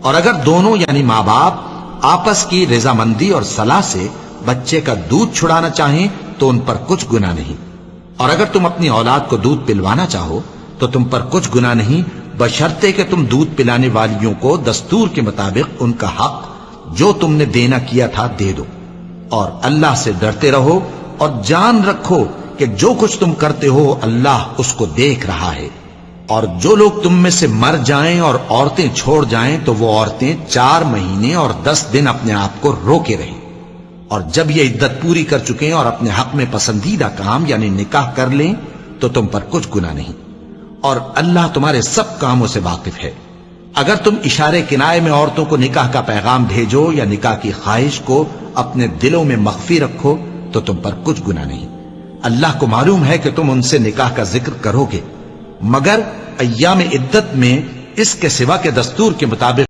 और अगर दोनों यानी माँ बाप आपस की रजामंदी और सलाह से बच्चे का दूध छुड़ाना चाहें तो उन पर कुछ गुनाह नहीं। और अगर तुम अपनी औलाद को दूध पिलवाना चाहो तो तुम पर कुछ गुनाह नहीं, बशर्ते कि तुम दूध पिलाने वालियों को दस्तूर के मुताबिक उनका हक जो तुमने देना किया था दे दो। और अल्लाह से डरते रहो और जान रखो कि जो कुछ तुम करते हो अल्लाह उसको देख रहा है। और जो लोग तुम में से मर जाएं और औरतें छोड़ जाएं तो वो औरतें 4 महीने और 10 दिन अपने आप को रोके रहें। और जब ये इद्दत पूरी कर चुके और अपने हक में पसंदीदा काम यानी निकाह कर लें तो तुम पर कुछ गुनाह नहीं। और अल्लाह तुम्हारे सब कामों से वाकिफ है। अगर तुम इशारे किनाए में औरतों को निकाह का पैगाम भेजो या निकाह की ख्वाहिश को अपने दिलों में मख्फी रखो तो तुम पर कुछ गुनाह नहीं। अल्लाह को मालूम है कि तुम उनसे निकाह का जिक्र करोगे, मगर अय्याम इद्दत में इसके सिवा के दस्तूर के मुताबिक